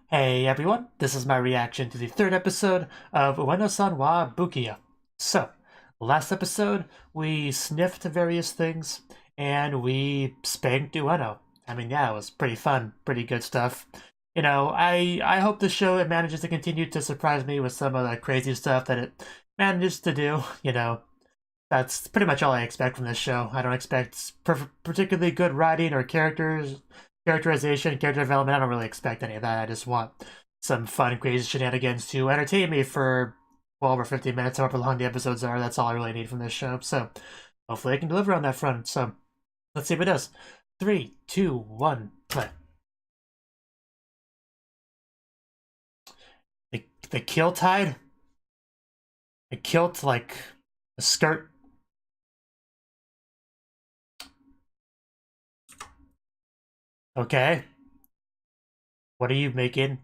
Hey everyone, this is my reaction to the third episode of Ueno-san wa Bukiyou. So, last episode, we sniffed various things, and we spanked Ueno. I mean, yeah, it was pretty fun, pretty good stuff. You know, I hope the show it manages to continue to surprise me with some of the crazy stuff that it manages to do, you know. That's pretty much all I expect from this show. I don't expect particularly good writing or characterization, character development. I don't really expect any of that. I just want some fun, crazy shenanigans to entertain me for 12 or 15 minutes, however long the episodes are. That's all I really need from this show. So hopefully I can deliver on that front. So let's see if it does. 3, 2, 1, play. The kilt tied? A kilt like a skirt? Okay. What are you making?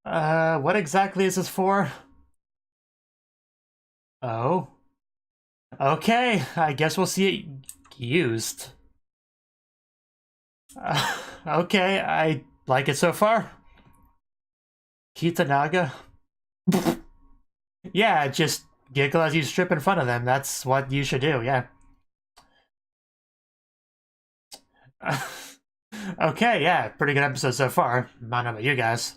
What exactly is this for? Oh. Okay, I guess we'll see it used. Okay, I like it so far. Kitanaga? Yeah, just giggle as you strip in front of them. That's what you should do, yeah. Okay, yeah, pretty good episode so far. I don't know about you guys.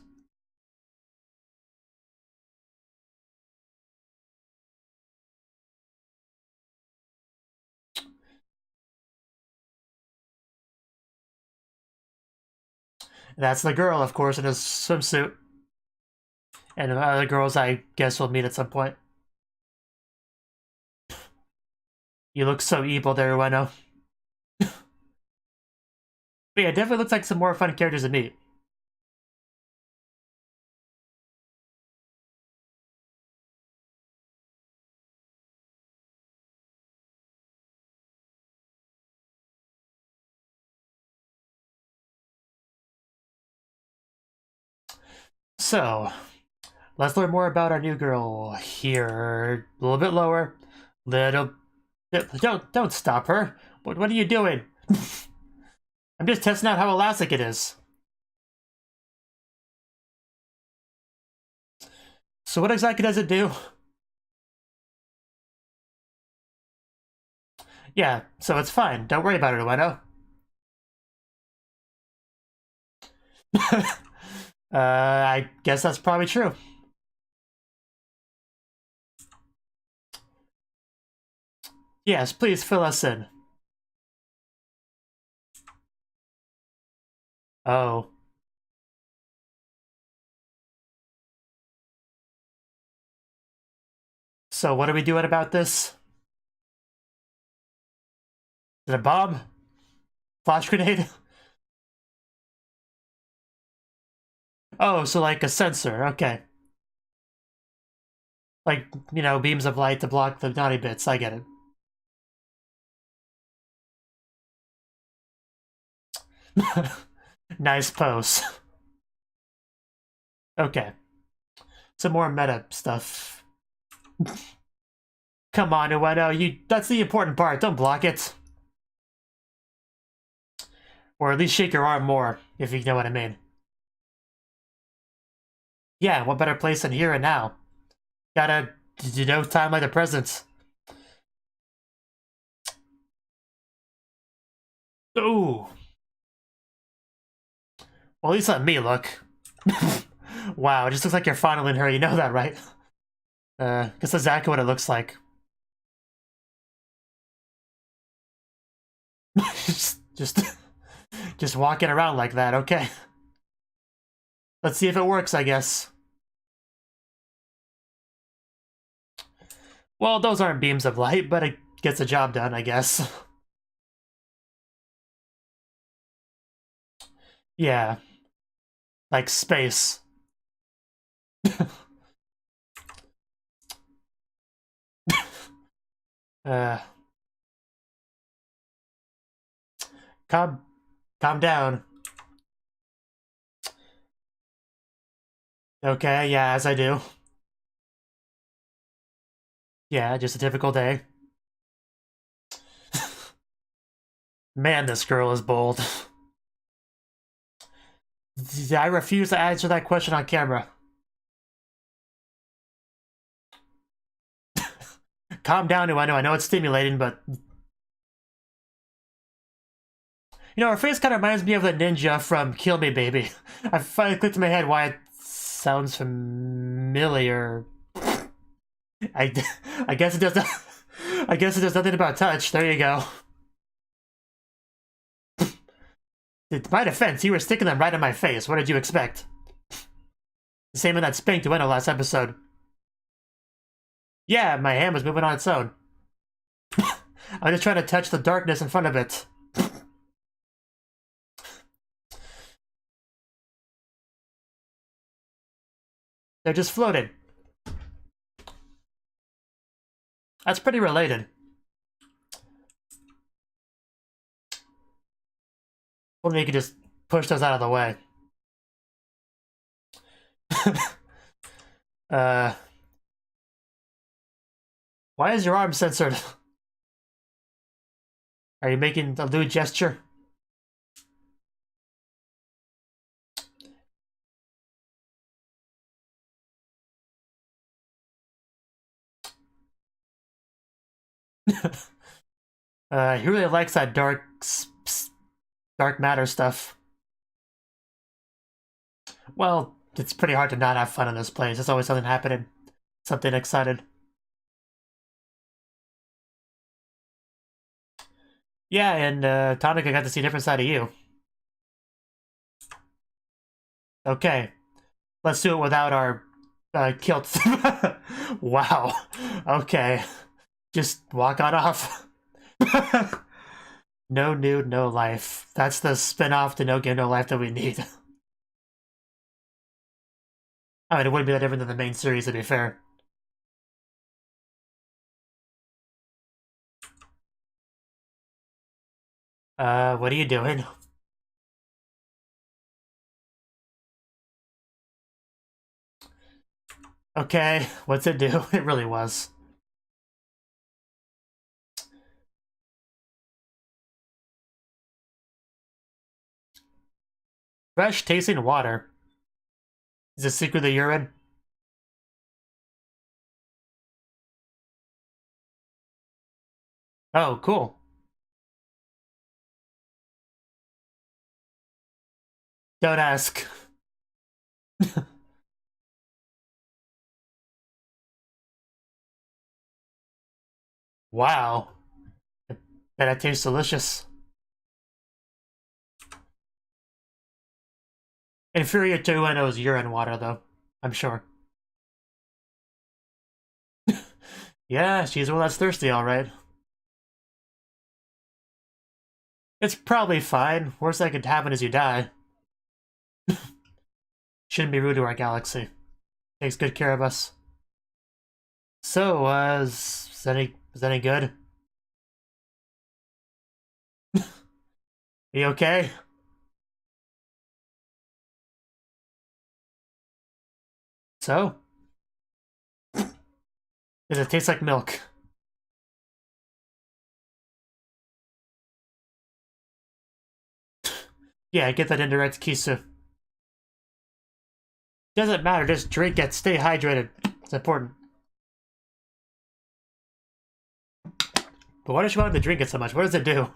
That's the girl, of course, in a swimsuit. And the other girls, I guess, we'll meet at some point. You look so evil there, Ueno. But yeah, it definitely looks like some more fun characters to meet. So, let's learn more about our new girl here. A little bit lower. Little bit. Don't stop her. What are you doing? I'm just testing out how elastic it is. So what exactly does it do? Yeah, so it's fine. Don't worry about it, Ueno. I guess that's probably true. Yes, please fill us in. Oh. So what are we doing about this? Is it a bomb? Flash grenade? Oh, so like a sensor, okay. Like, you know, beams of light to block the naughty bits, I get it. Nice pose. Okay. Some more meta stuff. Come on, Ueno, that's the important part, don't block it. Or at least shake your arm more, if you know what I mean. Yeah, what better place than here and now? Gotta, you know, time like the present. Ooh. Well, at least let me look. Wow, it just looks like you're fondling her, you know that, right? Guess that's exactly what it looks like. just, just walking around like that, okay. Let's see if it works, I guess. Well, those aren't beams of light, but it gets the job done, I guess. Yeah. Like space. uh, calm, calm down. Okay, yeah, as I do. Yeah, just a typical day. Man, this girl is bold. I refuse to answer that question on camera. Calm down, Ueno. I know it's stimulating, but... You know, her face kind of reminds me of the ninja from Kill Me Baby. I finally clicked in my head why it sounds familiar. I guess it does not... I guess it does nothing about touch. There you go. In my defense, you were sticking them right in my face. What did you expect? The same in that spanked Ueno last episode. Yeah, my hand was moving on its own. I'm just trying to touch the darkness in front of it. They're just floating. That's pretty related. Only you could just push those out of the way. Why is your arm censored? Are you making a lewd gesture? He really likes that dark matter stuff. Well, it's pretty hard to not have fun in this place. There's always something happening. Something excited. Yeah, and Tonica got to see a different side of you. Okay. Let's do it without our kilts. Wow. Okay. Just walk on off. No nude, no life. That's the spin-off to No Game, No Life that we need. I mean, it wouldn't be that different than the main series, to be fair. What are you doing? Okay, what's it do? It really was. Fresh tasting water. Is it secretly urine? Oh, cool. Don't ask. Wow. That tastes delicious. Inferior to Ueno's urine water, though. I'm sure. Yeah, she's the one that's thirsty, alright. It's probably fine. Worst that could happen is you die. Shouldn't be rude to our galaxy. Takes good care of us. So, is any good? Are you okay? So? Does it taste like milk? Yeah, get that indirect kisu. Doesn't matter, just drink it, stay hydrated. It's important. But why does she want to drink it so much? What does it do?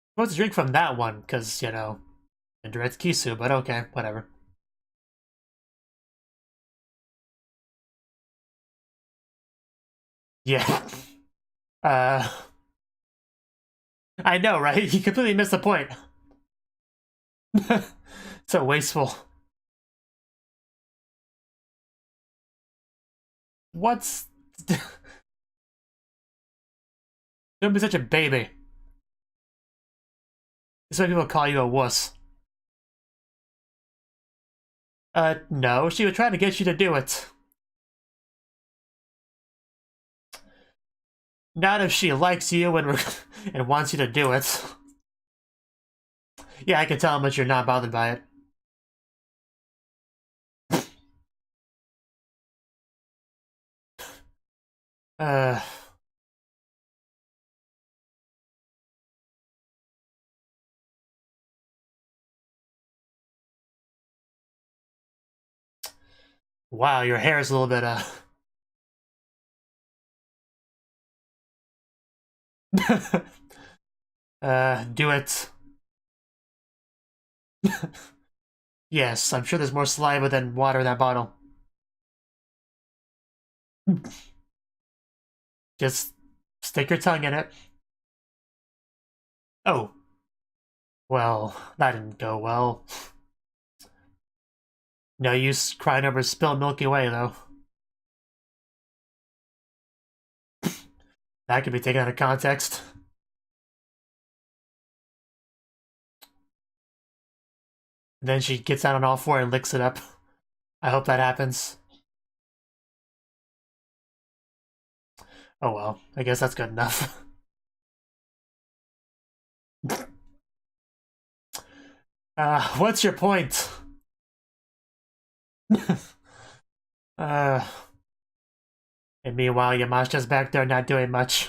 She wants to drink from that one, because, you know, indirect kisu, but okay, whatever. Yeah. Uh... I know, right? You completely missed the point. So wasteful. What's... Don't be such a baby. That's why people call you a wuss. No, she was trying to get you to do it. Not if she likes you and, and wants you to do it. Yeah, I can tell how much you're not bothered by it. Uh... Wow, your hair is a little bit, do it. Yes, I'm sure there's more saliva than water in that bottle. Just stick your tongue in it. Oh, well, that didn't go well. No use crying over spilled Milky Way, though. That could be taken out of context. Then she gets out on all four and licks it up. I hope that happens. Oh well, I guess that's good enough. What's your point? uh, and meanwhile, Yamashita's back there not doing much.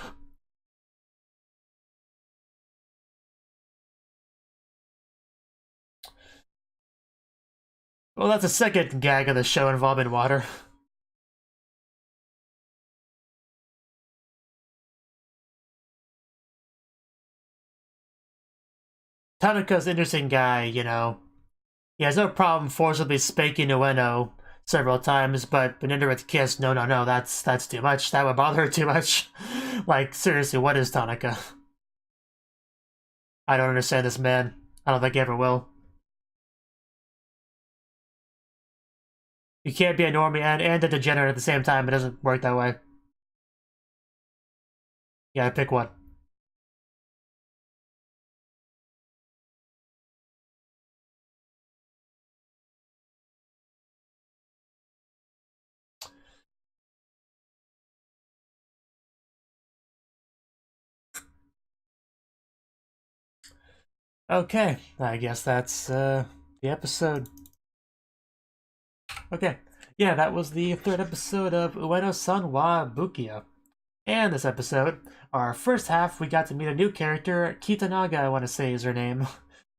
Well, that's the second gag of the show involving water. Tanaka's an interesting guy, you know. He has no problem forcibly spanking Ueno several times, but an indirect kiss, no, no, no, that's too much. That would bother her too much. Like, seriously, what is Tanaka? I don't understand this man. I don't think he ever will. You can't be a normie and a degenerate at the same time. It doesn't work that way. You gotta pick one. Okay, I guess that's the episode. Okay, yeah, that was the third episode of Ueno-san wa Bukiyou. And this episode, our first half, we got to meet a new character, Kitanaga, I want to say is her name.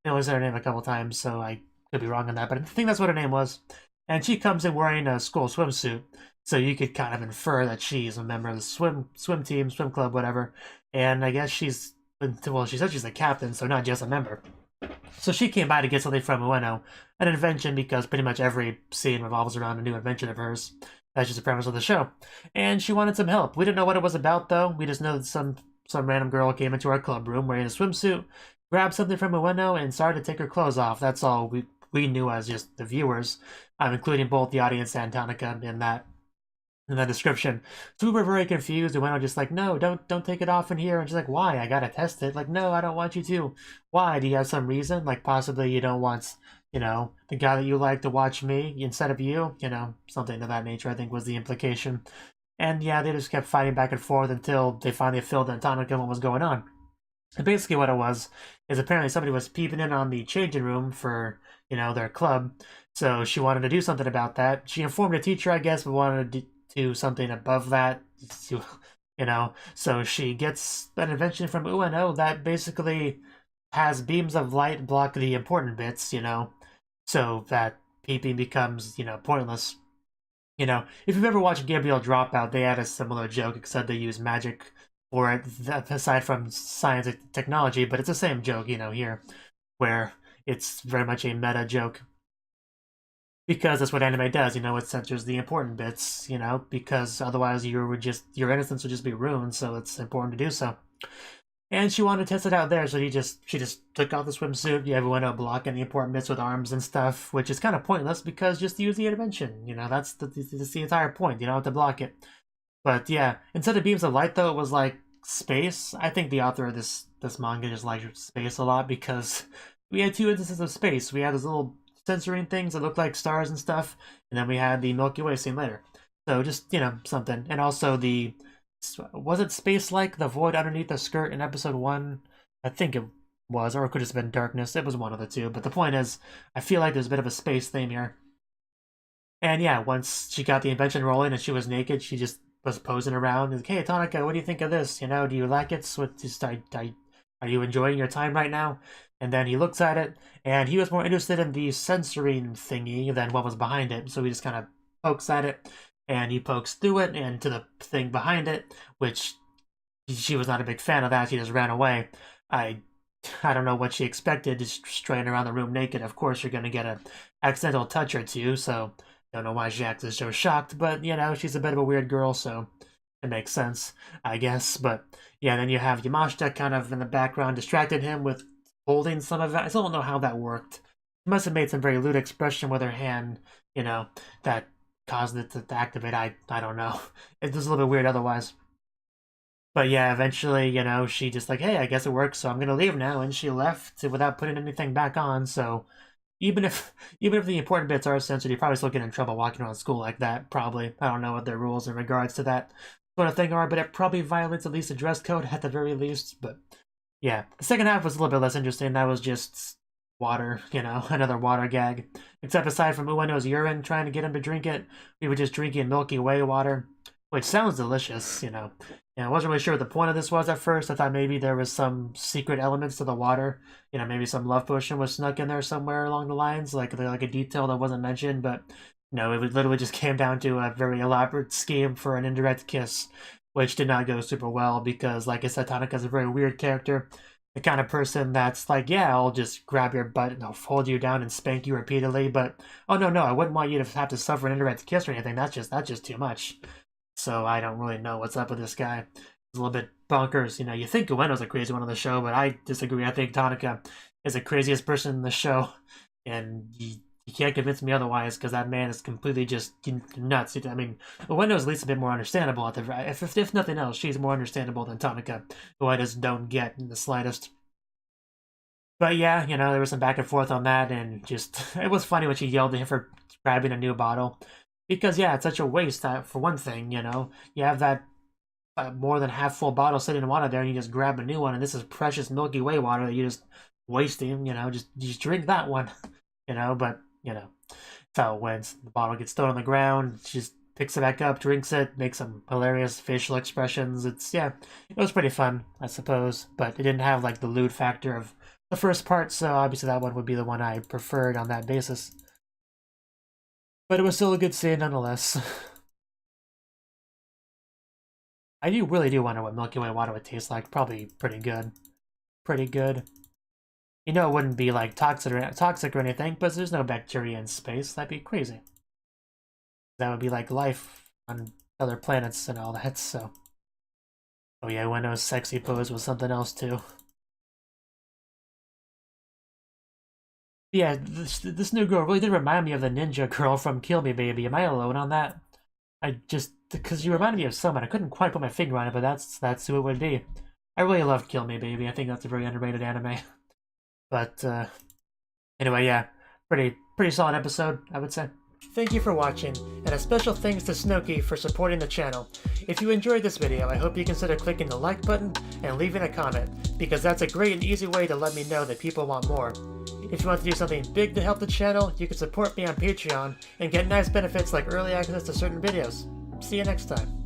It was her name a couple times, so I could be wrong on that, but I think that's what her name was. And she comes in wearing a school swimsuit, so you could kind of infer that she's a member of the swim team, swim club, whatever. And I guess she's, well, she said she's the captain, so not just a member. So she came by to get something from Ueno, an invention, because pretty much every scene revolves around a new invention of hers. That's just the premise of the show. And she wanted some help. We didn't know what it was about, though. We just know that some random girl came into our club room wearing a swimsuit, grabbed something from Ueno, and started to take her clothes off. That's all we knew as just the viewers, including both the audience and Tanaka in that description. So we were very confused and went on just like, no, don't take it off in here. And she's like, why? I gotta test it. Like, no, I don't want you to. Why? Do you have some reason? Like, possibly you don't want, you know, the guy that you like to watch me instead of you? You know, something of that nature, I think was the implication. And yeah, they just kept fighting back and forth until they finally filled in Tanaka what was going on. And basically what it was is apparently somebody was peeping in on the changing room for, you know, their club. So she wanted to do something about that. She informed a teacher, I guess, but wanted to do something above that, you know. So she gets an invention from Ueno that basically has beams of light block the important bits, you know, so that peeping becomes, you know, pointless. You know, if you've ever watched Gabriel Dropout, they had a similar joke, except they use magic for it, aside from science and technology, but it's the same joke, you know, here, where it's very much a meta joke. Because that's what anime does, you know, it censors the important bits, you know, because otherwise your innocence would just be ruined, so it's important to do so. And she wanted to test it out there, so she just took off the swimsuit. Yeah, everyone out blocking the important bits with arms and stuff, which is kind of pointless because just use the intervention. You know, that's the entire point. You don't have to block it. But yeah, instead of beams of light, though, it was like space. I think the author of this manga just liked space a lot because we had two instances of space. We had those little censoring things that looked like stars and stuff, and then we had the Milky Way scene later. So just, you know, something. And also the, was it space like the void underneath the skirt in episode 1? I think it was, or it could have been darkness. It was one of the two. But the point is, I feel like there's a bit of a space theme here. And yeah, once she got the invention rolling and she was naked, she just was posing around. Like, hey, Tanaka, what do you think of this? You know, do you like it? So just, are you enjoying your time right now? And then he looks at it, and he was more interested in the censoring thingy than what was behind it. So he just kind of pokes at it, and he pokes through it and to the thing behind it, which she was not a big fan of that. She just ran away. I don't know what she expected, just straying around the room naked. Of course, you're going to get an accidental touch or two, so don't know why she acted so shocked, but, you know, she's a bit of a weird girl, so it makes sense, I guess. But, yeah, then you have Yamashita kind of in the background, distracted him with holding some of it. I still don't know how that worked. She must have made some very lewd expression with her hand, you know, that caused it to activate. I don't know. It was a little bit weird otherwise. But yeah, eventually, you know, she just like, hey, I guess it works, so I'm gonna leave now, and she left without putting anything back on. So even if the important bits are censored, you probably still get in trouble walking around school like that. Probably, I don't know what their rules in regards to that sort of thing are, but it probably violates at least the dress code at the very least. But yeah, the second half was a little bit less interesting. That was just water, you know, another water gag. Except aside from Ueno's urine trying to get him to drink it, we were just drinking Milky Way water, which sounds delicious, you know. Yeah, I wasn't really sure what the point of this was at first. I thought maybe there was some secret elements to the water. You know, maybe some love potion was snuck in there somewhere along the lines, like a detail that wasn't mentioned. But no, it literally just came down to a very elaborate scheme for an indirect kiss, which did not go super well because, like I said, Tanaka's a very weird character. The kind of person that's like, yeah, I'll just grab your butt and I'll hold you down and spank you repeatedly. But oh no, I wouldn't want you to have to suffer an indirect kiss or anything. That's just too much. So I don't really know what's up with this guy. He's a little bit bonkers. You know, you think Ueno's a crazy one on the show, but I disagree. I think Tanaka is the craziest person in the show, and you can't convince me otherwise because that man is completely just nuts. I mean, Ueno's at least a bit more understandable. If nothing else, she's more understandable than Tanaka, who I just don't get in the slightest. But yeah, you know, there was some back and forth on that, and just it was funny when she yelled at him for grabbing a new bottle. Because, yeah, it's such a waste, for one thing, you know? You have that more than half-full bottle sitting in water there, and you just grab a new one, and this is precious Milky Way water that you're just wasting, you know? Just drink that one, you know? But, you know, that's how it went. The bottle gets thrown on the ground, she just picks it back up, drinks it, makes some hilarious facial expressions. Yeah, it was pretty fun, I suppose, but it didn't have, like, the lewd factor of the first part, so obviously that one would be the one I preferred on that basis. But it was still a good scene nonetheless. I really do wonder what Milky Way water would taste like. Probably pretty good. Pretty good. You know it wouldn't be like toxic or anything, but there's no bacteria in space. That'd be crazy. That would be like life on other planets and all that, so. Oh yeah, Ueno's sexy pose was something else too. Yeah, this new girl really did remind me of the ninja girl from Kill Me Baby. Am I alone on that? Because you reminded me of someone. I couldn't quite put my finger on it, but that's who it would be. I really loved Kill Me Baby. I think that's a very underrated anime. But, anyway, yeah. Pretty solid episode, I would say. Thank you for watching, and a special thanks to Cnouki for supporting the channel. If you enjoyed this video, I hope you consider clicking the like button and leaving a comment, because that's a great and easy way to let me know that people want more. If you want to do something big to help the channel, you can support me on Patreon and get nice benefits like early access to certain videos. See you next time.